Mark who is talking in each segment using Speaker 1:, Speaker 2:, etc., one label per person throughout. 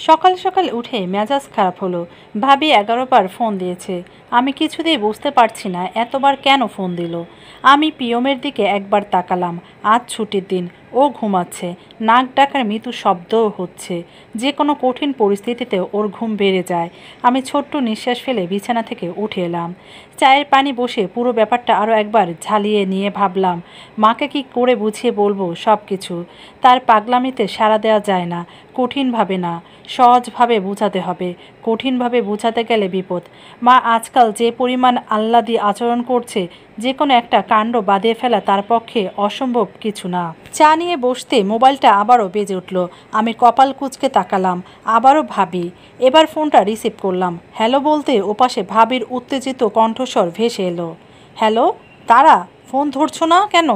Speaker 1: সকাল সকাল উঠে মেজাজ খারাপ হলো। ভাবি 11 বার ফোন দিয়েছে। আমি কিছুতেই বুঝতে পারছি না এতবার কেন ফোন দিল। আমি পিয়মের দিকে একবার তাকালাম। আজ ছুটির দিন, ও ঘুমাচ্ছে। নাক ডাকার মৃদু শব্দও হচ্ছে। যে কোনো কঠিন পরিস্থিতিতে ওর ঘুম বেড়ে যায়। আমি ছোট্ট নিঃশ্বাস ফেলে বিছানা থেকে উঠে এলাম। চায়ের পানি বসে পুরো ব্যাপারটা আরও একবার ঝালিয়ে নিয়ে ভাবলাম মাকে কি করে বুঝিয়ে বলবো সব কিছু। তার পাগলামিতে সাড়া দেওয়া যায় না। কঠিনভাবে না, সহজভাবে বোঝাতে হবে। কঠিনভাবে বোঝাতে গেলে বিপদ। মা আজকাল যে পরিমাণ আহ্লাদি আচরণ করছে, যে কোনো একটা কাণ্ড বাঁধিয়ে ফেলা তার পক্ষে অসম্ভব কিছু না। চা নিয়ে বসতে মোবাইলটা আবারও বেজে উঠল। আমি কপাল কুঁচকে তাকালাম। আবারও ভাবি। এবার ফোনটা রিসিভ করলাম। হ্যালো বলতে ওপাশে ভাবির উত্তেজিত কণ্ঠস্বর ভেসে এলো। হ্যালো, তারা ফোন ধরছো না কেন?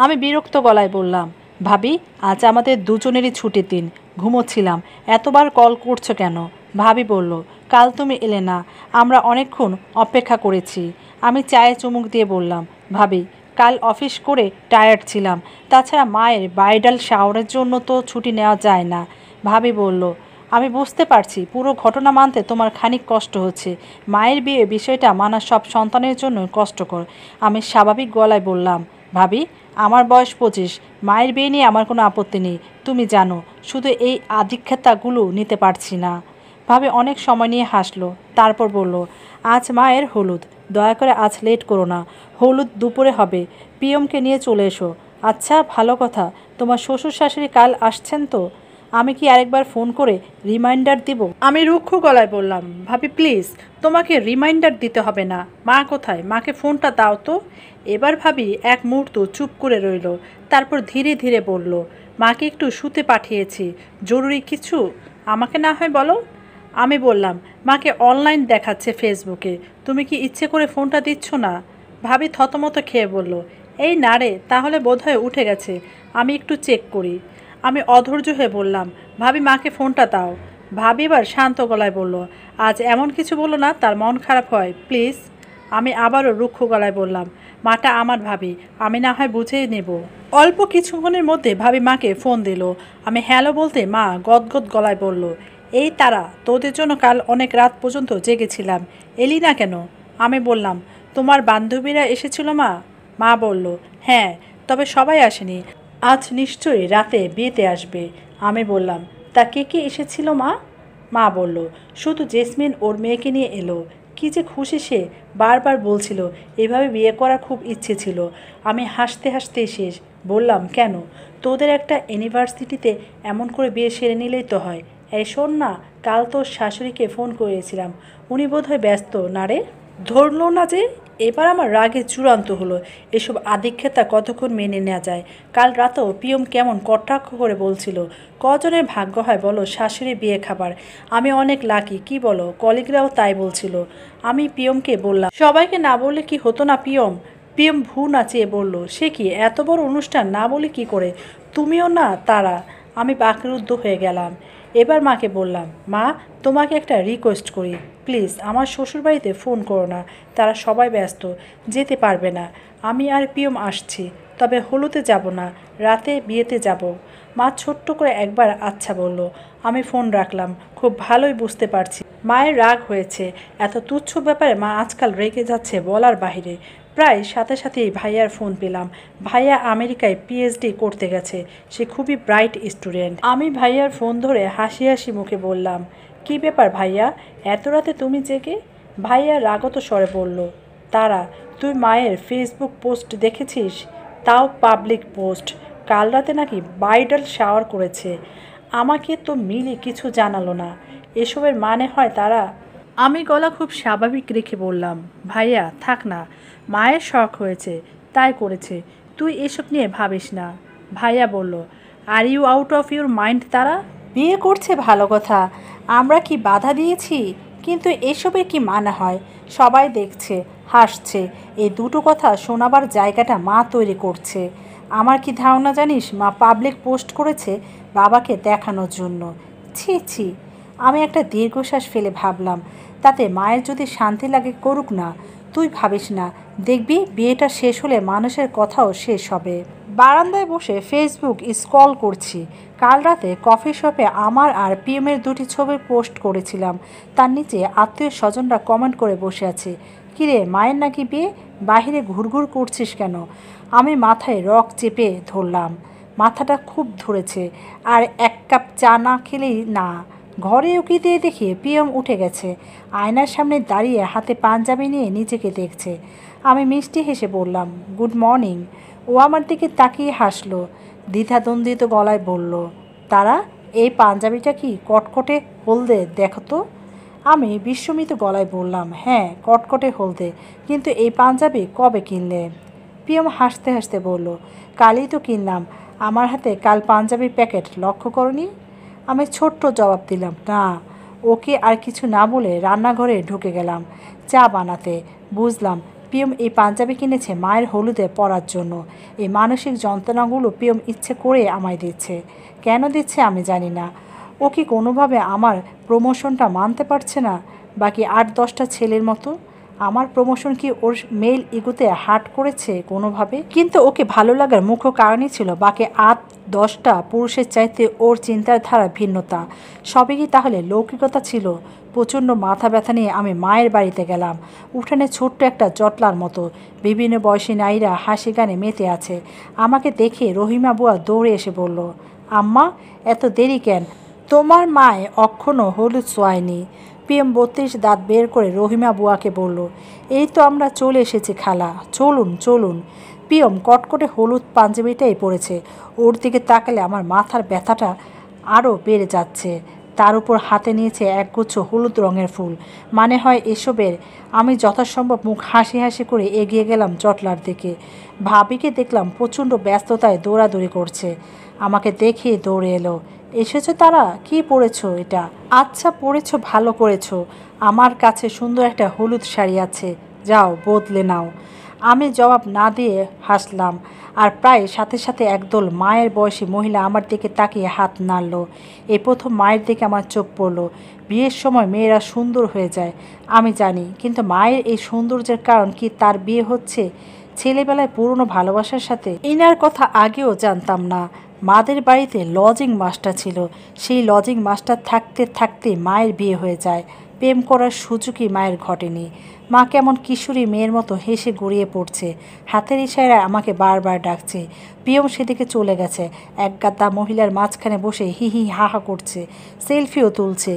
Speaker 1: আমি বিরক্ত গলায় বললাম, ভাবি আজ আমাদের দুজনেরই ছুটির দিন, ঘুমোচ্ছিলাম, এতবার কল করছো কেন? ভাবি বলল, কাল তুমি এলে না, আমরা অনেকক্ষণ অপেক্ষা করেছি। আমি চায়ে চুমুক দিয়ে বললাম, ভাবি কাল অফিস করে টায়ার্ড ছিলাম, তাছাড়া মায়ের ব্রাইডাল শাওয়ারের জন্য তো ছুটি নেওয়া যায় না। ভাবি বলল, আমি বুঝতে পারছি পুরো ঘটনা মানতে তোমার খানিক কষ্ট হচ্ছে। মায়ের বিয়ে বিষয়টা মানা সব সন্তানের জন্য কষ্টকর। আমি স্বাভাবিক গলায় বললাম, ভাবি আমার বয়স 25, মায়ের বিয়ে নিয়ে আমার কোনো আপত্তি নেই, তুমি জানো। শুধু এই আধিক্যতাগুলো নিতে পারছি না। ভাবি অনেক সময় নিয়ে হাসলো, তারপর বলল, আজ মায়ের হলুদ, দয়া করে আজ লেট করো না। হলুদ দুপুরে হবে, পিয়মকে নিয়ে চলে এসো। আচ্ছা ভালো কথা, তোমার শ্বশুর শাশুড়ি কাল আসছেন তো? আমি কি আরেকবার ফোন করে রিমাইন্ডার দিব? আমি রুক্ষ গলায় বললাম, ভাবি প্লিজ, তোমাকে রিমাইন্ডার দিতে হবে না। মা কোথায়? মাকে ফোনটা দাও তো। এবার ভাবি এক মুহূর্ত চুপ করে রইল। তারপর ধীরে ধীরে বলল, মাকে একটু শুতে পাঠিয়েছি। জরুরি কিছু? আমাকে না হয় বলো। আমি বললাম, মাকে অনলাইন দেখাচ্ছে ফেসবুকে, তুমি কি ইচ্ছে করে ফোনটা দিচ্ছ না? ভাবি থতমত খেয়ে বলল, এই না রে, তাহলে বোধহয় উঠে গেছে, আমি একটু চেক করি। আমি অধৈর্য হয়ে বললাম, ভাবি মাকে ফোনটা দাও। ভাবি এবার শান্ত গলায় বলল, আজ এমন কিছু বলো না তার মন খারাপ হয়, প্লিজ। আমি আবারও রুক্ষ গলায় বললাম, মাটা আমার ভাবি, আমি না হয় বুঝেই নেব। অল্প কিছুক্ষণের মধ্যে ভাবি মাকে ফোন দিল। আমি হ্যালো বলতে মা গদগদ গলায় বলল, এই তারা, তোদের জন্য কাল অনেক রাত পর্যন্ত জেগেছিলাম, এলি না কেন? আমি বললাম, তোমার বান্ধবীরা এসেছিল মা। মা বলল, হ্যাঁ, তবে সবাই আসেনি, আজ নিশ্চয়ই রাতে বিয়েতে আসবে। আমি বললাম, তা কে কে এসেছিল মা? মা বলল, শুধু জেসমিন ওর মেয়েকে নিয়ে এলো। কি যে খুশি সে, বারবার বলছিল এভাবে বিয়ে করার খুব ইচ্ছে ছিল। আমি হাসতে হাসতে শেষ। বললাম, কেন? তোদের একটা ইউনিভার্সিটিতে এমন করে বিয়ে সেরে নিলেই তো হয়। এই শোন না, কাল তোর শাশুড়িকে ফোন করেছিলাম, উনি বোধহয় ব্যস্ত না রে। ধরল না যে। এবার আমার রাগে চূড়ান্ত হলো। এসব আধিক্যতা কতক্ষণ মেনে নেওয়া যায়? কাল রাতেও পিয়ম কেমন কটাক্ষ করে বলছিল, কজনের ভাগ্য হয় বলো শাশুড়ি বিয়ে খাবার। আমি অনেক লাকি, কি বলো? কলিগরাও তাই বলছিল। আমি পিয়মকে বললাম, সবাইকে না বললে কি হতো না পিয়ম? পিয়ম ভূ নাচিয়ে বলল, সে কি এত বড় অনুষ্ঠান না বলে কি করে? তুমিও না তারা। আমি বাকরুদ্ধ হয়ে গেলাম। এবার মাকে বললাম, মা তোমাকে একটা রিকোয়েস্ট করি, প্লিজ আমার শ্বশুরবাড়িতে ফোন করো না, তারা সবাই ব্যস্ত, যেতে পারবে না। আমি আর পিয়ম আসছি, তবে হলুদে যাব না, রাতে বিয়েতে যাব। মা ছোট্ট করে একবার আচ্ছা বলল। আমি ফোন রাখলাম। খুব ভালোই বুঝতে পারছি মায়ের রাগ হয়েছে। এত তুচ্ছ ব্যাপারে মা আজকাল রেগে যাচ্ছে বলার বাহিরে। প্রায় সাথে সাথেই ভাইয়ার ফোন পেলাম। ভাইয়া আমেরিকায় পিএইচডি করতে গেছে, সে খুবই ব্রাইট স্টুডেন্ট। আমি ভাইয়ার ফোন ধরে হাসি হাসি মুখে বললাম, কি ব্যাপার ভাইয়া, এত রাতে তুমি জেগে? ভাইয়া রাগত স্বরে বলল, তারা, তুই মায়ের ফেসবুক পোস্ট দেখেছিস? তাও পাবলিক পোস্ট, কাল রাতে নাকি ব্রাইডাল শাওয়ার করেছে। আমাকে তো মিলি কিছু জানালো না। এসবের মানে হয় তারা? আমি গলা খুব স্বাভাবিক রেখে বললাম, ভাইয়া থাক না, মায়ের শখ হয়েছে তাই করেছে, তুই এসব নিয়ে ভাবিস না। ভাইয়া বলল, are you out of your mind? তারা বিয়ে করছে ভালো কথা, আমরা কি বাধা দিয়েছি? কিন্তু এসবে কি মানা হয়? সবাই দেখছে, হাসছে, এই দুটো কথা শোনাবার জায়গাটা মা তৈরি করছে। আমার কি ধারণা জানিস, মা পাবলিক পোস্ট করেছে বাবাকে দেখানোর জন্য। ছি ছি। আমি একটা দীর্ঘশ্বাস ফেলে ভাবলাম, তাতে মায়ের যদি শান্তি লাগে করুক না, তুই ভাবিস না, দেখবি বিয়েটা শেষ হলে মানুষের কথাও শেষ হবে। বারান্দায় বসে ফেসবুক স্ক্রল করছি। কাল রাতে কফি শপে আমার আর পিএমের দুটি ছবি পোস্ট করেছিলাম। তার নিচে আত্মীয় স্বজনরা কমেন্ট করে বসে আছে, কিরে মায়ের নাকি বিয়ে, বাহিরে ঘুরঘুর করছিস কেন? আমি মাথায় রক চেপে ধরলাম, মাথাটা খুব ধরেছে, আর এক কাপ চা না খেলেই না। ঘরে উকি দিয়ে দেখি পিএম উঠে গেছে, আয়নার সামনে দাঁড়িয়ে হাতে পাঞ্জাবি নিয়ে নিজেকে দেখছে। আমি মিষ্টি হেসে বললাম, গুড মর্নিং। ও আমার দিকে তাকিয়ে হাসলো, দ্বিধাদ্বন্দ্বিত গলায় বলল, তারা এই পাঞ্জাবিটা কি কটকটে হলদে, দেখো তো। আমি বিস্মিত গলায় বললাম, হ্যাঁ কটকটে হলদে, কিন্তু এই পাঞ্জাবি কবে কিনলে? পিএম হাসতে হাসতে বলল, কালই তো কিনলাম। আমার হাতে কাল পাঞ্জাবির প্যাকেট লক্ষ্য করনি? আমি ছোট্ট জবাব দিলাম, না। ওকে আর কিছু না বলে রান্নাঘরে ঢুকে গেলাম চা বানাতে। বুঝলাম পিএম এই পাঞ্জাবি কিনেছে মায়ের হলুদে পরার জন্য। এই মানসিক যন্ত্রণাগুলো পিএম ইচ্ছে করে আমায় দিচ্ছে। কেন দিচ্ছে আমি জানি না। ও কি কোনোভাবে আমার প্রমোশনটা মানতে পারছে না? বাকি 8-10টা ছেলের মতো আমার প্রমোশন কি ওর মেল ইগোতে হার্ট করেছে কোনোভাবে? কিন্তু ওকে ভালো লাগার মুখ্য কারণই ছিল বাকি 8-10টা পুরুষের চাইতে ওর চিন্তার ধারা ভিন্নতা। সবই কি তাহলে লৌকিকতা ছিল? প্রচণ্ড মাথা ব্যথা নিয়ে আমি মায়ের বাড়িতে গেলাম। উঠানে ছোট্ট একটা জটলার মতো বিভিন্ন বয়সী নারীরা হাসি গানে মেতে আছে। আমাকে দেখে রহিমা বুয়া দৌড়ে এসে বলল, আম্মা এত দেরি কেন? তোমার মায় অক্ষণও হলুদ ছোঁয়ায়নি। পিএম 32 দাঁত বের করে রহিমা বুয়াকে বলল, এই তো আমরা চলে এসেছি খালা, চলুন চলুন। পিএম কটকটে হলুদ পাঞ্জাবিটাই পড়েছে। ওর দিকে তাকালে আমার মাথার ব্যথাটা আরও বেড়ে যাচ্ছে। তার উপর হাতে নিয়েছে একগুচ্ছ হলুদ রঙের ফুল। মানে হয় এসবের। আমি যথাসম্ভব মুখ হাসি হাসি করে এগিয়ে গেলাম জটলার দিকে। ভাবিকে দেখলাম প্রচণ্ড ব্যস্ততায় দৌড়াদৌড়ি করছে। আমাকে দেখে দৌড়ে এলো, এসেছো তারা, কি পরেছো এটা? আচ্ছা পরেছো, ভালো করেছো। আমার কাছে সুন্দর একটা হলুদ শাড়ি আছে, যাও বদলে নাও। আমি জবাব না দিয়ে হাসলাম। আর প্রায় সাথে সাথে একদল মায়ের বয়সী মহিলা আমার দিকে তাকিয়ে হাত নাড়ল। এই প্রথম মায়ের দিকে আমার চোখ পড়ল। বিয়ের সময় মেয়েরা সুন্দর হয়ে যায় আমি জানি, কিন্তু মায়ের এই সৌন্দর্যের কারণ কি তার বিয়ে হচ্ছে ছেলেবেলায় পুরনো ভালোবাসার সাথে? ইনার কথা আগেও জানতাম না। মাদের বাড়িতে লজিং মাস্টার ছিল, সেই লজিং মাস্টার থাকতে থাকতে মায়ের বিয়ে হয়ে যায়। প্রেম করার সুযোগই মায়ের ঘটেনি। মা কেমন কিশোরী মেয়ের মতো হেসে গড়িয়ে পড়ছে, হাতের ইশারায় আমাকে বারবার ডাকছে। পিয়ম সেদিকে চলে গেছে, এক গাদা মহিলার মাঝখানে বসে হি হি হা হা করছে, সেলফিও তুলছে।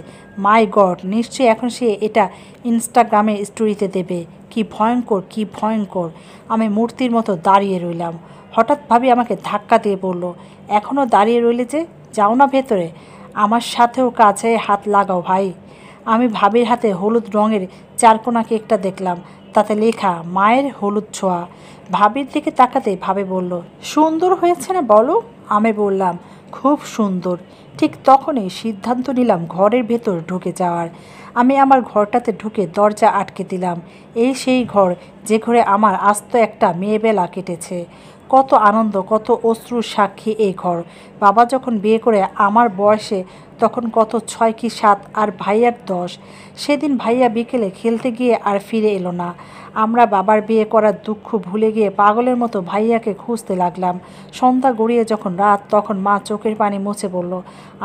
Speaker 1: মাই গড, নিশ্চয়ই এখন সে এটা ইনস্টাগ্রামে স্টোরিতে দেবে। কি ভয়ঙ্কর, কি ভয়ঙ্কর। আমি মূর্তির মতো দাঁড়িয়ে রইলাম। হঠাৎ ভাবি আমাকে ধাক্কা দিয়ে বলল, এখনও দাঁড়িয়ে রইলে যে, যাও না ভেতরে, আমার সাথেও কাছে হাত লাগাও ভাই। আমি ভাবির হাতে হলুদ রঙের চারকোনা কেকটা দেখলাম, তাতে লেখা মায়ের হলুদ ছোঁয়া। ভাবির দিকে তাকাতে ভাবে বলল, সুন্দর হয়েছে না বলো? আমি বললাম, খুব সুন্দর। ঠিক তখনই সিদ্ধান্ত নিলাম ঘরের ভেতর ঢুকে যাওয়ার। আমি আমার ঘরটাতে ঢুকে দরজা আটকে দিলাম। এই সেই ঘর যে ঘরে আমার আস্ত একটা মেয়েবেলা কেটেছে। কত আনন্দ, কত অশ্রুর সাক্ষী এই ঘর। বাবা যখন বিয়ে করে আমার বয়সে তখন কত 6 কি 7 আর ভাইয়ার 10। সেদিন ভাইয়া বিকেলে খেলতে গিয়ে আর ফিরে এলো না। আমরা বাবার বিয়ে করার দুঃখ ভুলে গিয়ে পাগলের মতো ভাইয়াকে খুঁজতে লাগলাম। সন্ধ্যা গড়িয়ে যখন রাত, তখন মা চোখের পানি মুছে বলল,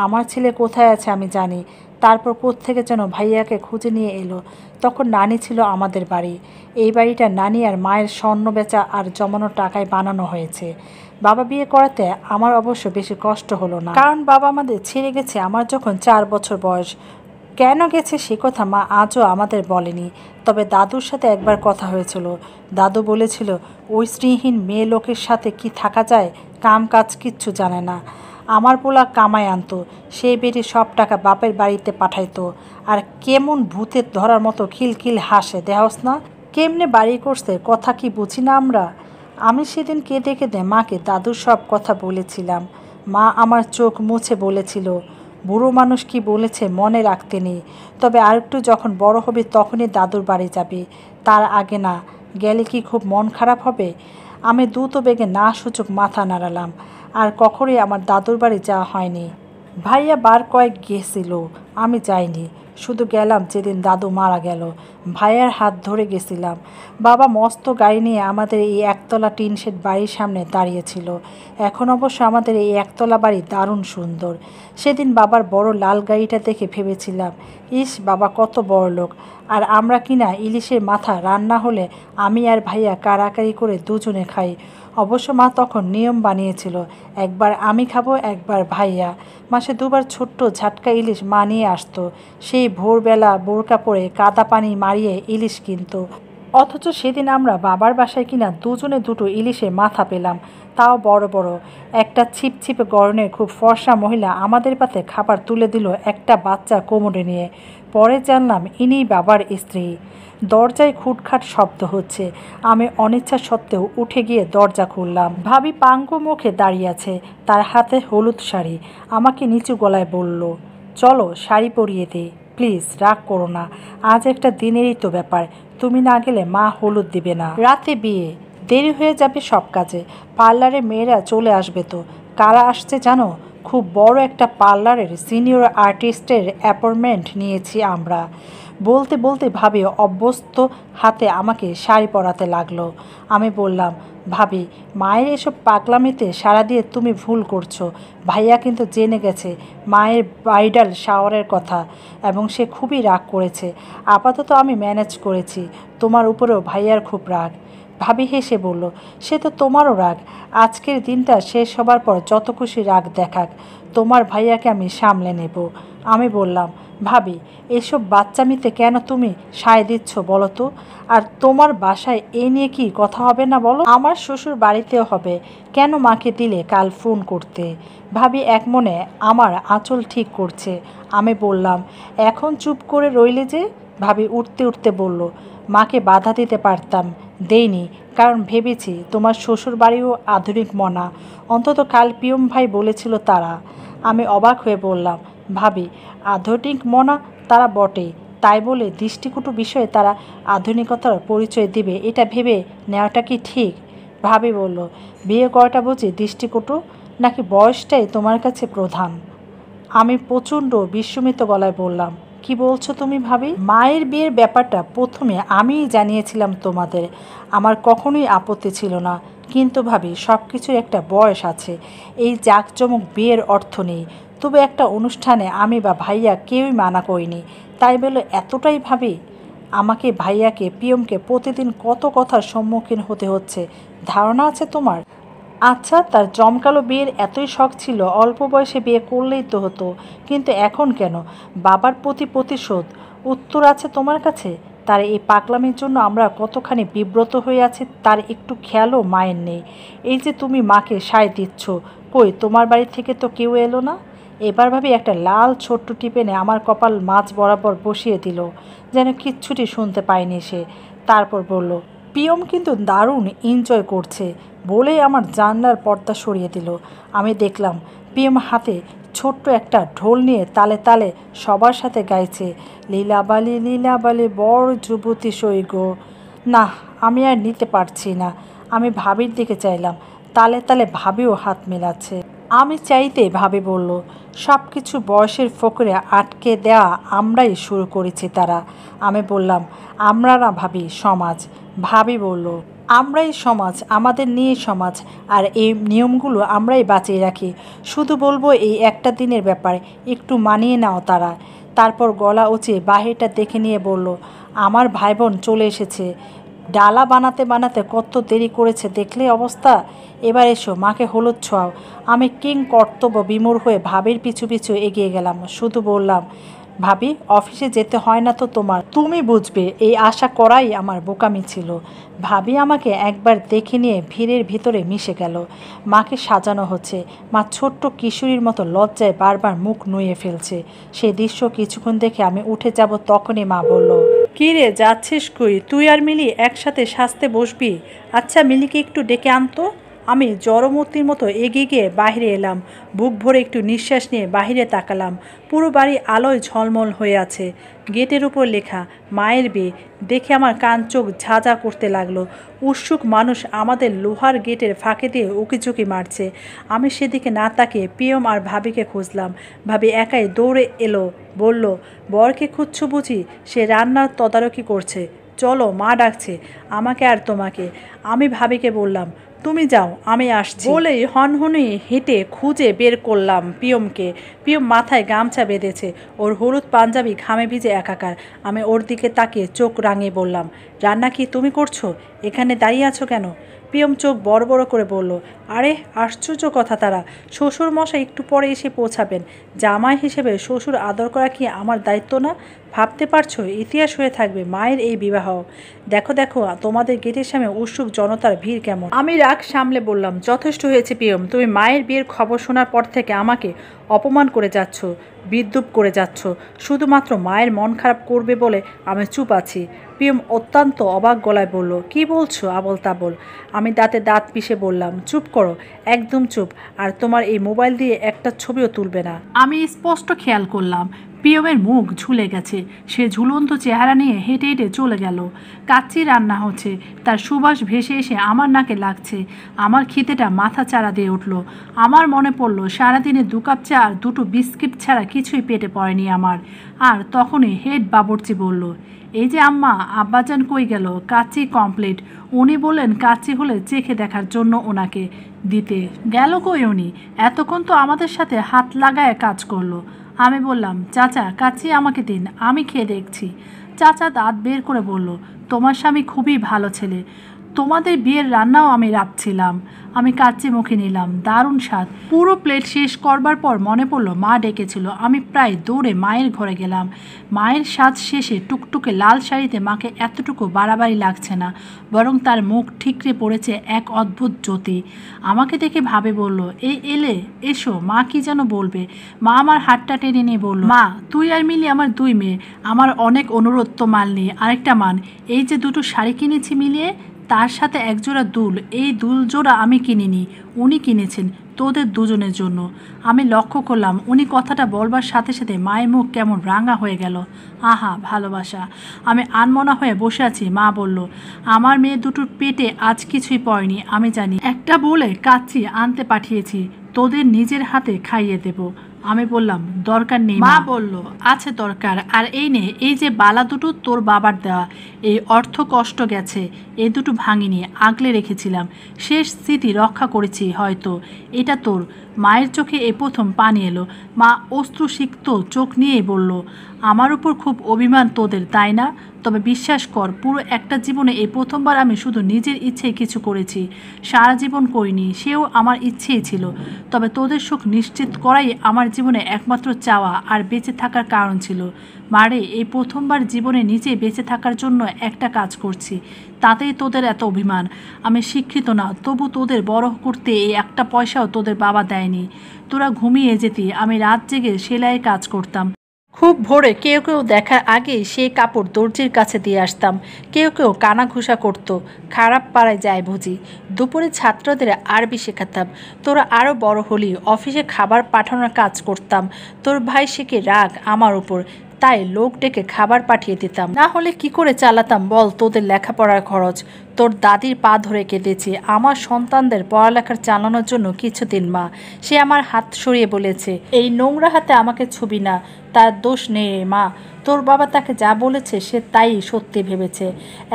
Speaker 1: আমার ছেলে কোথায় আছে আমি জানি। তারপর কোত্থেকে যেন ভাইয়াকে খুঁজে নিয়ে এলো। তখন নানি ছিল আমাদের বাড়ি। এই বাড়িটা নানি আর মায়ের স্বর্ণ বেচা আর জমানো টাকায় বানানো হয়েছে। বাবা বিয়ে করাতে আমার অবশ্য বেশি কষ্ট হলো না, কারণ বাবা আমাদের ছেড়ে গেছে আমার যখন 4 বছর বয়স। কেন গেছে সে কথা মা আজও আমাদের বলেনি। তবে দাদুর সাথে একবার কথা হয়েছিল। দাদু বলেছিল, ওই স্ত্রীহীন মেয়ে লোকের সাথে কি থাকা যায়, কাম কাজ কিচ্ছু জানে না। আমার পোলা কামাই আনতো, সেই বেটি সব টাকা বাপের বাড়িতে পাঠাইতো। আর কেমন ভূতের ধরার মতো খিলখিল হাসে, দেহস না কেমনে বাড়ি করছে, কথা কি বুঝি না আমরা? আমি সেদিন কেঁদে কেঁদে মাকে দাদুর সব কথা বলেছিলাম। মা আমার চোখ মুছে বলেছিল, বুড়ো মানুষ কি বলেছে মনে রাখতে নেই, তবে আরেকটু যখন বড় হবে তখনই দাদুর বাড়ি যাবে, তার আগে না। গেলে কি খুব মন খারাপ হবে? আমি দ্রুত বেগে না সূচক মাথা নাড়ালাম। আর কখনোই আমার দাদুর বাড়ি যাওয়া হয়নি। ভাইয়া বার কয়েক গেছিল, আমি যাইনি, শুধু গেলাম যেদিন দাদু মারা গেল। ভাইয়ার হাত ধরে গেছিলাম। বাবা মস্ত গাড়ি নিয়ে আমাদের এই একতলা টিন শেড বাড়ির সামনে দাঁড়িয়েছিল। এখন অবশ্য আমাদের এই একতলা বাড়ি দারুণ সুন্দর। সেদিন বাবার বড় লাল গাড়িটা দেখে ভেবেছিলাম, ইস বাবা কত বড় লোক। আর আমরা কিনা ইলিশের মাথা রান্না হলে আমি আর ভাইয়া কারাকারি করে দুজনে খাই। অবশ্য মা তখন নিয়ম বানিয়েছিল, একবার আমি খাবো, একবার ভাইয়া। মাসে দুবার ছোট্ট ঝাটকা ইলিশ মা নিয়ে আসতো। সেই ভোরবেলা বোরকা পরে কাদা পানি মারিয়ে ইলিশ কিনতো। অথচ সেদিন আমরা বাবার বাসায় কিনা দুজনে দুটো ইলিশে মাথা পেলাম, তাও বড় বড়। একটা ছিপছিপে গরনের খুব ফর্সা মহিলা আমাদের পাতে খাবার তুলে দিল একটা বাচ্চা কোমরে নিয়ে। পরে জানলাম ইনিই বাবার স্ত্রী। দরজায় খুটখাট শব্দ হচ্ছে। আমি অনিচ্ছা সত্ত্বেও উঠে গিয়ে দরজা খুললাম। ভাবি পাঙ্গু মুখে দাঁড়িয়ে আছে, তার হাতে হলুদ শাড়ি। আমাকে নিচু গলায় বলল, চলো শাড়ি পরিয়ে দে, প্লিজ রাগ করো না, আজ একটা দিনেরই তো ব্যাপার, তুমি না গেলে মা হলুদ দিবে না। রাতে বিয়ে, দেরি হয়ে যাবে সব কাজে। পার্লারে মেয়েরা চলে আসবে তো। কারা আসছে জানো? খুব বড় একটা পার্লারের সিনিয়র আর্টিস্টের অ্যাপয়েন্টমেন্ট নিয়েছি আমরা। বলতে বলতে ভাবি অভ্যস্ত হাতে আমাকে শাড়ি পরাতে লাগলো। আমি বললাম, ভাবি মায়ের এসব পাগলামিতে সাড়া দিয়ে তুমি ভুল করছো। ভাইয়া কিন্তু জেনে গেছে মায়ের ব্রাইডাল শাওয়ারের কথা, এবং সে খুবই রাগ করেছে। আপাতত আমি ম্যানেজ করেছি, তোমার উপরেও ভাইয়ার খুব রাগ। ভাবি হেসে বলল, সে তো তোমারও রাগ। আজকের দিনটা শেষ হবার পর যত খুশি রাগ দেখাক, তোমার ভাইয়াকে আমি সামলে নেব। আমি বললাম, ভাবি এসব বাচ্চামিতে কেন তুমি সায় দিচ্ছ বলো তো? আর তোমার বাসায় এ নিয়ে কি কথা হবে না বলো? আমার শ্বশুর বাড়িতেও হবে। কেন মাকে দিলে কাল ফোন করতে? ভাবি এক মনে আমার আঁচল ঠিক করছে। আমি বললাম, এখন চুপ করে রইলে যে? ভাবি উঠতে উঠতে বলল, মাকে বাধা দিতে পারতাম, দেইনি, কারণ ভেবেছি তোমার শ্বশুর বাড়িও আধুনিক মনা। অন্তত কাল পিয়ম ভাই বলেছিল তারা। আমি অবাক হয়ে বললাম, ভাবি আধুনিক মনা তারা বটে, তাই বলে দৃষ্টিকটু বিষয়ে তারা আধুনিকতার পরিচয় দিবে, এটা ভেবে নেওয়াটা কি ঠিক? ভাবি বলল, বিয়ে করাটা বুঝি দৃষ্টিকটু, নাকি বয়সটাই তোমার কাছে প্রধান? আমি প্রচণ্ড বিস্মিত গলায় বললাম, কি বলছো তুমি ভাবি? মায়ের বিয়ের ব্যাপারটা প্রথমে আমিই জানিয়েছিলাম তোমাদের, আমার কখনোই আপত্তি ছিল না। কিন্তু ভাবি সব কিছুর একটা বয়স আছে। এই জাঁকজমক বিয়ের অর্থ নেই। তবে একটা অনুষ্ঠানে আমি বা ভাইয়া কেউই মানা করিনি, তাই বলে এতটাই ভাবি? আমাকে, ভাইয়াকে, পিয়মকে প্রতিদিন কত কথার সম্মুখীন হতে হচ্ছে ধারণা আছে তোমার? আচ্ছা, তার জমকালো বিয়ের এতই শখ ছিল, অল্প বয়সে বিয়ে করলেই তো হতো, কিন্তু এখন কেন? বাবার প্রতি প্রতিশোধ? উত্তর আছে তোমার কাছে? তার এই পাগলামির জন্য আমরা কতখানি বিব্রত হয়ে আছি তার একটু খেয়ালও মায়ের নেই। এই যে তুমি মাকে সায় দিচ্ছ, কই তোমার বাড়ি থেকে তো কেউ এলো না? এবার ভাবি একটা লাল ছোট্ট টিপেনে আমার কপাল মাঝ বরাবর বসিয়ে দিল, যেন কিচ্ছুটি শুনতে পায়নি সে। তারপর বলল, পিয়ম কিন্তু দারুণ এনজয় করছে, বলেই আমার জানলার পর্দা সরিয়ে দিল। আমি দেখলাম পিয়ম হাতে ছোট্ট একটা ঢোল নিয়ে তালে তালে সবার সাথে গাইছে, লীলাবালি বড় যুবতী সৈগ। না, আমি আর নিতে পারছি না। আমি ভাবির দিকে চাইলাম, তালে তালে ভাবিও হাত মেলাচ্ছে। আমি চাইতে ভাবি বলল, সব কিছু বয়সের ফোকরে আটকে দেওয়া আমরাই শুরু করেছি তারা। আমি বললাম, আমরা না ভাবি, সমাজ। ভাবি বলল, আমরাই সমাজ, আমাদের নিয়ে সমাজ, আর এই নিয়মগুলো আমরাই বাঁচিয়ে রাখি। শুধু বলবো এই একটা দিনের ব্যাপার, একটু মানিয়ে নাও তারা। তারপর গলা উঁচিয়ে বাহিরটা দেখে নিয়ে বলল, আমার ভাই বোন চলে এসেছে। ডালা বানাতে বানাতে কত দেরি করেছে দেখলে অবস্থা। এবার এসো, মাকে হলুদ ছোঁয়াও। আমি কিং কর্তব্য বিমূঢ় হয়ে ভাবির পিছু পিছু এগিয়ে গেলাম। শুধু বললাম, ভাবি অফিসে যেতে হয় না তো তোমার, তুমি বুঝবে। এই আশা করাই আমার বোকামি ছিল। ভাবি আমাকে একবার দেখে নিয়ে ভিড়ের ভিতরে মিশে গেল। মাকে সাজানো হচ্ছে, মা ছোট্ট কিশোরীর মতো লজ্জায় বারবার মুখ নুয়ে ফেলছে। সেই দৃশ্য কিছুক্ষণ দেখে আমি উঠে যাব, তখনই মা বলল, কী রে যাচ্ছিস কই? তুই আর মিলি একসাথে সাজতে বসবি? আচ্ছা মিলিকে একটু ডেকে আনতো। আমি জড়মূর্তির মতো এগিয়ে গিয়ে বাইরে এলাম। বুক ভরে একটু নিঃশ্বাস নিয়ে বাইরে তাকালাম। পুরো বাড়ি আলোয় ঝলমল হয়ে আছে। গেটের উপর লেখা মায়ের বিয়ে দেখে আমার কান চোখ ঝাঁঝা করতে লাগলো। উৎসুক মানুষ আমাদের লোহার গেটের ফাঁকে দিয়ে উকিঝুঁকি মারছে। আমি সেদিকে না তাকিয়ে পিয়ম আর ভাবিকে খুঁজলাম। ভাবি একাই দৌড়ে এলো, বলল, বরকে খুঁজছো বুঝি? সে রান্নার তদারকি করছে। চলো, মা ডাকছে আমাকে আর তোমাকে। আমি ভাবিকে বললাম, তুমি যাও, আমি আসছি বলেই হনহনিয়ে হেঁটে খুঁজে বের করলাম পিয়মকে। পিয়ম মাথায় গামছা বেঁধেছে, ওর হলুদ পাঞ্জাবি ঘামে ভিজে একাকার। আমি ওর দিকে তাকিয়ে চোখ রাঙিয়ে বললাম, রান্না কি তুমি করছো? এখানে দাঁড়িয়ে আছো কেন? পিয়ম চোখ বড় বড় করে বলল, আরে আশ্চর্য কথা তারা, শ্বশুর মশাই একটু পরে এসে পৌঁছাবেন। জামাই হিসেবে শ্বশুর আদর করা কি আমার দায়িত্ব না? ভাবতে পারছো ইতিহাস হয়ে থাকবে মায়ের এই বিবাহ। দেখো দেখো তোমাদের গেটের সামনে উৎসুক জনতার ভিড় কেমন। আমি রাগ সামলে বললাম, যথেষ্ট হয়েছে পিয়ম, তুমি মায়ের বিয়ের খবর শোনার পর থেকে আমাকে অপমান করে যাচ্ছ, বিদ্রূপ করে যাচ্ছ। শুধুমাত্র মায়ের মন খারাপ করবে বলে আমি চুপ আছি। পিয়ম অত্যন্ত অবাক গলায় বলল, কি বলছো আবল তাবল? আমি দাঁতে দাঁত পিষে বললাম, চুপ করো, একদম চুপ। আর তোমার এই মোবাইল দিয়ে একটা ছবিও তুলবে না। আমি স্পষ্ট খেয়াল করলাম পিয়মের মুখ ঝুলে গেছে। সে ঝুলন্ত চেহারা নিয়ে হেঁটে হেঁটে চলে গেল। কাচ্চি রান্না হচ্ছে, তার সুবাস ভেসে এসে আমার নাকে লাগছে। আমার খিদেটা মাথা চাড়া দিয়ে উঠল। আমার মনে পড়ল সারাদিনে 2 কাপ চা আর 2টো বিস্কিট ছাড়া কিছুই পেটে পড়েনি আমার। আর তখনই হেড বাবুর্চি বলল, এই যে আম্মা, আব্বাজান কই গেল? কাচ্চি কমপ্লিট। উনি বললেন কাচ্চি হলে চেখে দেখার জন্য ওনাকে দিতে। গেল কই উনি? এতক্ষণ তো আমাদের সাথে হাত লাগায় কাজ করলো। আমি বললাম, চাচা কাচ্চি আমাকে দিন, আমি খেয়ে দেখছি। চাচা দাঁত বের করে বলল, তোমার স্বামী খুবই ভালো ছেলে, তোমাদের বিয়ের রান্নাও আমি রাখছিলাম। আমি কাচ্চি মুখে নিলাম, দারুণ স্বাদ। পুরো প্লেট শেষ করবার পর মনে পড়লো মা ডেকেছিল। আমি প্রায় দৌড়ে মায়ের ঘরে গেলাম। মায়ের স্বাদ শেষে টুকটুকে লাল শাড়িতে মাকে এতটুকু বাড়াবাড়ি লাগছে না, বরং তার মুখ ঠিকরে পড়েছে এক অদ্ভুত জ্যোতি। আমাকে দেখে ভাবে বলল, এই এলে, এসো, মা কি যেন বলবে। মা আমার হাতটা টেনে নিয়ে বলল, মা তুই আর মিলি আমার 2 মেয়ে, আমার অনেক অনুরোধ তো মানলি, আরেকটা মান। এই যে 2টো শাড়ি কিনেছি মিলিয়ে, তার সাথে একজোড়া দুল, এই দুল জোড়া আমি কিনিনি, উনি কিনেছেন তোদের দুজনের জন্য। আমি লক্ষ্য করলাম উনি কথাটা বলবার সাথে সাথে মায়ের মুখ কেমন রাঙা হয়ে গেল। আহা ভালোবাসা। আমি আনমনা হয়ে বসে আছি। মা বলল, আমার মেয়ে দুটোর পেটে আজ কিছুই পড়েনি, আমি জানি। একটা বলে কাচ্চি আনতে পাঠিয়েছি, তোদের নিজের হাতে খাইয়ে দেব। আমি বললাম, দরকার নেই। মা বলল, আছে দরকার। আর এই নে, এই যে বালা দুটো তোর বাবার দেওয়া, এই অর্থ কষ্ট গেছে, এই দুটো ভাঙিনি, আগলে রেখেছিলাম, শেষ স্মৃতি রক্ষা করেছি হয়তো, এটা তোর। মায়ের চোখে এই প্রথম পানি এলো। মা অশ্রুসিক্ত চোখ নিয়েই বলল, আমার উপর খুব অভিমান তোদের, তাই না? তবে বিশ্বাস কর, পুরো একটা জীবনে এই প্রথমবার আমি শুধু নিজের ইচ্ছেই কিছু করেছি, সারা জীবন করিনি, সেও আমার ইচ্ছেই ছিল। তবে তোদের সুখ নিশ্চিত করাই আমার জীবনে একমাত্র চাওয়া আর বেঁচে থাকার কারণ ছিল। মারে, এই প্রথমবার জীবনে নিজে বেঁচে থাকার জন্য একটা কাজ করছি, তাতেই তোদের এত অভিমান। আমি শিক্ষিত না, তবু তোদের বড় করতে এই একটা পয়সাও তোদের বাবা দেয়নি। তোরা ঘুমিয়ে যেতি, আমি রাত জেগে সেলাইয়ের কাজ করতাম। খুব ভোরে কেউ কেউ দেখার আগেই সেই কাপড় দর্জির কাছে দিয়ে আসতাম। কেউ কেউ কানাঘুষা করতো, খারাপ পাড়ায় যায় বুঝি। দুপুরে ছাত্রদের আরবি শেখাতাম। তোরা আরও বড় হলি, অফিসে খাবার পাঠানোর কাজ করতাম। তোর ভাই শিখে রাগ আমার উপর, তাই লোক ডেকে খাবার পাঠিয়ে দিতাম। না হলে কি করে চালাতাম বল তোদের লেখাপড়ার খরচ? তোর দাদির পা ধরে কেঁদেছি আমার সন্তানদের পড়ালেখার চালানোর জন্য কিছুদিন। মা সে আমার হাত সরিয়ে বলেছে, এই নোংরা হাতে আমাকে ছবি না, তার দোষ নেই রে মা। তোর বাবা তাকে যা বলেছে সে তাই সত্যি ভেবেছে।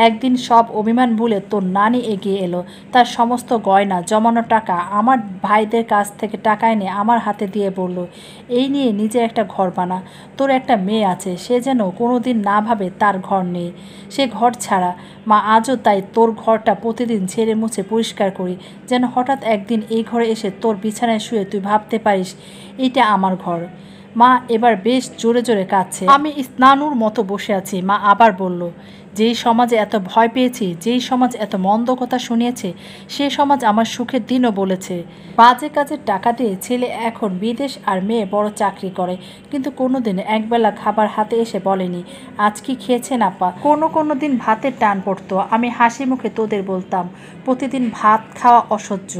Speaker 1: একদিন সব অভিমান ভুলে তোর নানি এগিয়ে এলো। তার সমস্ত গয়না, জমানো টাকা, আমার ভাইদের কাছ থেকে টাকা এনে আমার হাতে দিয়ে বলল, এই নিয়ে নিজের একটা ঘর বানা। তোর একটা মেয়ে আছে, সে যেন কোনোদিন না ভাবে তার ঘর নেই, সে ঘর ছাড়া। মা আজও তাই তোর ঘরটা প্রতিদিন ঝেড়ে মুছে পরিষ্কার করি, যেন হঠাৎ একদিন এই ঘরে এসে তোর বিছানায় শুয়ে তুই ভাবতে পারিস এইটা আমার ঘর। মা এবার বেশ জোরে জোরে কাঁদছে। আমি স্নানুর মতো বসে আছি। মা আবার বলল, যেই সমাজে এত ভয় পেয়েছি, যেই সমাজ এত মন্দ কথা শুনিয়েছে, সে সমাজ আমার সুখের দিনও বলেছে। বাজে কাজের টাকা দিয়ে ছেলে এখন বিদেশ আর মেয়ে বড় চাকরি করে, কিন্তু কোনোদিন একবেলা খাবার হাতে এসে বলেনি আজ কি খেয়েছেন আপা। কোনো দিন ভাতের টান পড়তো, আমি হাসি মুখে তোদের বলতাম প্রতিদিন ভাত খাওয়া অসহ্য,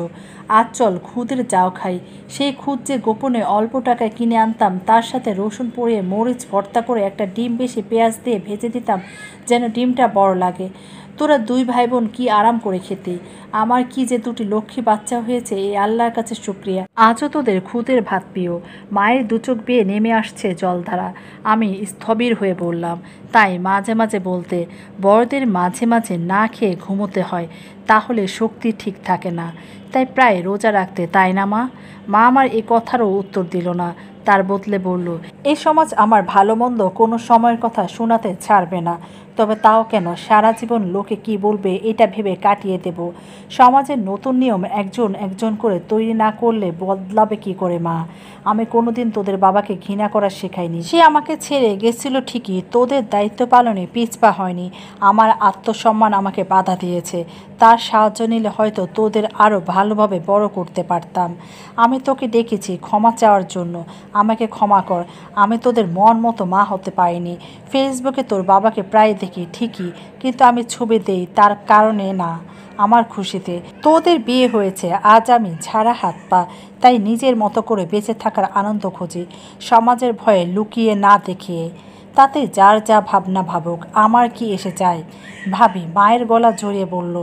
Speaker 1: আজ চল খুদের যাও খাই। সেই খুদ যে গোপনে অল্প টাকায় কিনে আনতাম, তার সাথে রসুন পুড়িয়ে মরিচ ভর্তা করে একটা ডিম বেশি পেঁয়াজ দিয়ে ভেজে দিতাম যেন ডিমটা বড় লাগে। তোরা দুই ভাই বোন কি আরাম করে খেতে। আমার কি যে দুটি লক্ষ্মী বাচ্চা হয়েছে, এই আল্লাহর কাছে শুক্রিয়া। আজও তোদের খুদের ভাত প্রিয়। মায়ের দুচোখ বেয়ে নেমে আসছে জলধারা। আমি স্থবির হয়ে বললাম, তাই মাঝে মাঝে বলতে, বড়দের মাঝে মাঝে না খেয়ে ঘুমোতে হয়, তাহলে শক্তি ঠিক থাকে না। তাই প্রায় রোজা রাখতে, তাই না মা? মা আমার এ কথারও উত্তর দিল না, তার বদলে বলল, এই সমাজ আমার ভালো মন্দ কোনো সময়ের কথা শোনাতে ছাড়বে না। তবে তাও কেন, সারা জীবন লোকে কি বলবে এটা ভেবে কাটিয়ে দেব। সমাজের নতুন নিয়ম একজন একজন করে তৈরি না করলে বদলাবে কি করে মা? আমি কোনোদিন তোদের বাবাকে ঘৃণা করা শেখাইনি। সে আমাকে ছেড়ে গেছিল ঠিকই, তোদের দায়িত্ব পালনে পিছপা হয়নি। আমার আত্মসম্মান আমাকে বাধা দিয়েছে। তার সাহায্য নিলে হয়তো তোদের আরও ভালোভাবে বড় করতে পারতাম। আমি তোকে ডেকেছি ক্ষমা চাওয়ার জন্য, আমাকে ক্ষমা কর। আমি তোদের মন মতো মা হতে পারিনি। ফেসবুকে তোর বাবাকে প্রায় দেখি ঠিকই, কিন্তু আমি ছবি দেই তার কারণে না, আমার খুশিতে। তোদের বিয়ে হয়েছে, আজ আমি ঝাড়া হাত পা, তাই নিজের মতো করে বেঁচে থাকার আনন্দ খুঁজি, সমাজের ভয়ে লুকিয়ে না দেখিয়ে। তাতে যার যা ভাবনা ভাবুক, আমার কি এসে যায়। ভাবি মায়ের গলা জড়িয়ে বলল,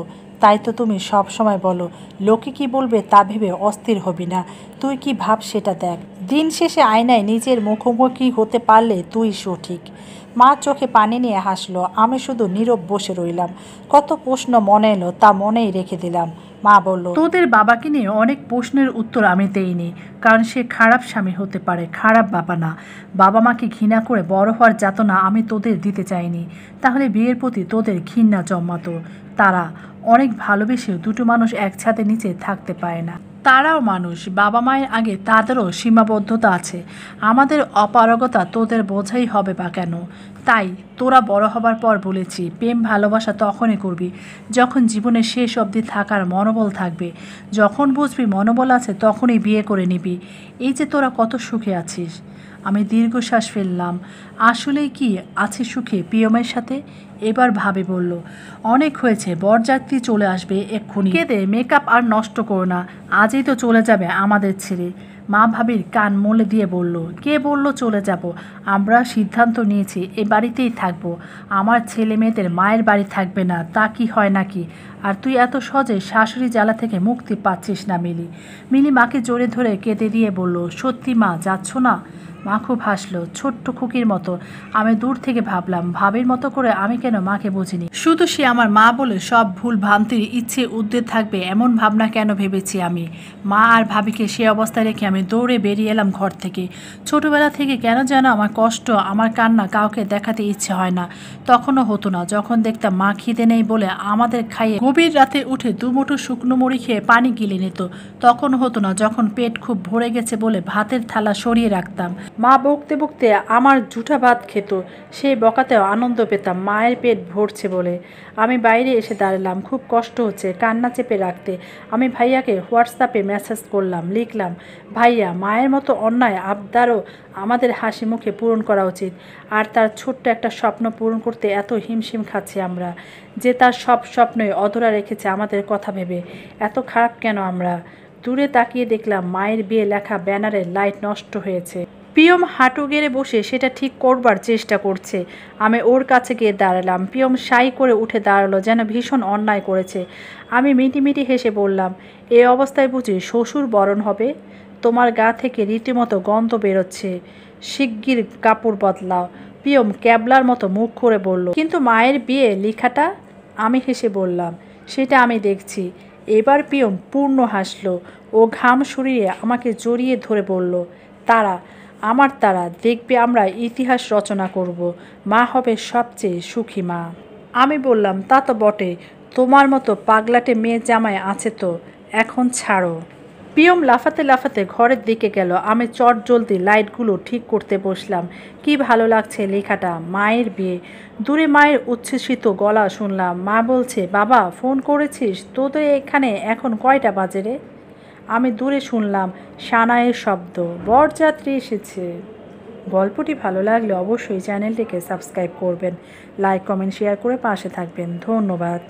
Speaker 1: তাই তো তুমি সব সময় বলো লোকে কি বলবে তা ভেবে অস্থির হবি না, তুই কি ভাব সেটা দেখ। দিন শেষে আয়নায় নিজের মুখোমুখি হতে পারলে তুই সঠিক। মা চোখে পানি নিয়ে হাসলো, আমি শুধু নীরব বসে রইলাম। কত প্রশ্ন মনে এলো তা মনেই রেখে দিলাম। মা বলল, তোদের বাবাকে নিয়ে অনেক প্রশ্নের উত্তর আমি দেইনি, কারণ সে খারাপ স্বামী হতে পারে, খারাপ বাবা না। বাবা মাকে ঘৃণা করে বড় হওয়ার যাতনা আমি তোদের দিতে চাইনি, তাহলে বিয়ের প্রতি তোদের ঘৃণা জন্মাতো। তারা অনেক ভালোবেসেও দুটো মানুষ এক ছাদের নিচে থাকতে পারে না। তারাও মানুষ, বাবা মায়ের আগে তাদেরও সীমাবদ্ধতা আছে। আমাদের অপারগতা তোদের বোঝাই হবে বা কেন। তাই তোরা বড় হবার পর বলেছি, প্রেম ভালোবাসা তখনই করবি যখন জীবনের শেষ অবধি থাকার মনোবল থাকবে। যখন বুঝবি মনোবল আছে তখনই বিয়ে করে নিবি। এই যে তোরা কত সুখে আছিস। আমি দীর্ঘশ্বাস ফেললাম। আসলেই কি আছি সুখে প্রিয়মের সাথে? এবার ভাবি বলল, অনেক হয়েছে, বরযাত্রী চলে আসবে এক্ষুনি, কেঁদে মেকআপ আর নষ্ট করো না, আজই তো চলে যাবে আমাদের ছেড়ে। মা ভাবির কান মলে দিয়ে বলল, কে বলল চলে যাব? আমরা সিদ্ধান্ত নিয়েছি এ বাড়িতেই থাকবো। আমার ছেলে মেয়েদের মায়ের বাড়ি থাকবে না, তা কি হয় নাকি? আর তুই এত সহজে শাশুড়ি জ্বালা থেকে মুক্তি পাচ্ছিস না মিলি। মিলি মাকে জোরে ধরে কেঁদে দিয়ে বলল, সত্যি মা যাচ্ছ না? মা খুব হাসলো, ছোট্ট খুকির মতো। আমি দূর থেকে ভাবলাম, ভাবির মতো করে আমি কেন মাকে বুঝিনি। শুধু সে আমার মা বলে সব ভুল ভ্রান্তির ইচ্ছে উদ্বেগ থাকবে এমন ভাবনা কেন ভেবেছি আমি। মা আর ভাবিকে সে অবস্থায় রেখে আমি দৌড়ে বেরিয়ে এলাম ঘর থেকে। ছোটবেলা থেকে কেন যেন আমার কষ্ট, আমার কান্না কাউকে দেখাতে ইচ্ছে হয় না। তখনও হতো না যখন দেখতাম মা খিদে নেই বলে আমাদের খাইয়ে গভীর রাতে উঠে দুমুঠো শুকনো মুড়ি খেয়ে পানি গিলে নিত। তখনও হতো না যখন পেট খুব ভরে গেছে বলে ভাতের থালা সরিয়ে রাখতাম। মা বকতে বকতে আমার জুঠা ভাত খেত, সেই বকাতেও আনন্দ পেতাম মায়ের পেট ভরছে বলে। আমি বাইরে এসে দাঁড়ালাম, খুব কষ্ট হচ্ছে কান্না চেপে রাখতে। আমি ভাইয়াকে হোয়াটসঅ্যাপে মেসেজ করলাম, লিখলাম, ভাইয়া মায়ের মতো অন্যায় আবদারও আমাদের হাসি মুখে পূরণ করা উচিত। আর তার ছোট্ট একটা স্বপ্ন পূরণ করতে এত হিমশিম খাচ্ছি আমরা, যে তার সব স্বপ্নই অধরা রেখেছে আমাদের কথা ভেবে। এত খারাপ কেন আমরা? দূরে তাকিয়ে দেখলাম মায়ের বিয়ে লেখা ব্যানারের লাইট নষ্ট হয়েছে। পিয়ম হাঁটু গেড়ে বসে সেটা ঠিক করবার চেষ্টা করছে। আমি ওর কাছে গিয়ে দাঁড়ালাম। পিয়ম সাই করে উঠে দাঁড়ালো, যেন ভীষণ অন্যায় করেছে। আমি মিটিমিটি হেসে বললাম, এই অবস্থায় বুঝি শ্বশুর বরণ হবে? তোমার গা থেকে রীতিমতো গন্ধ বেরোচ্ছে, শিগগির কাপড় বদলাও। পিয়ম ক্যাবলার মতো মুখ করে বলল, কিন্তু মায়ের বিয়ে লেখাটা? আমি হেসে বললাম, সেটা আমি দেখছি। এবার পিয়ম পূর্ণ হাসলো। ও ঘাম সরিয়ে আমাকে জড়িয়ে ধরে বলল, তারা, আমার তারা, দেখবে আমরা ইতিহাস রচনা করব, মা হবে সবচেয়ে সুখী মা। আমি বললাম, তা তো বটে, তোমার মতো পাগলাটে মেয়ে জামাই আছে তো, এখন ছাড়ো। পিয়ম লাফাতে লাফাতে ঘরের দিকে গেল। আমি চট জলদি লাইটগুলো ঠিক করতে বসলাম। কি ভালো লাগছে লেখাটা, মায়ের বিয়ে। দূরে মায়ের উচ্ছ্বসিত গলা শুনলাম। মা বলছে, বাবা ফোন করেছিস? তোদের এখানে এখন কয়টা বাজে রে? আমি দূরে শুনলাম সানাইয়ের শব্দ। বরযাত্রী এসেছে। গল্পটি ভালো লাগলে অবশ্যই চ্যানেলটিকে সাবস্ক্রাইব করবেন, লাইক কমেন্ট শেয়ার করে পাশে থাকবেন। ধন্যবাদ।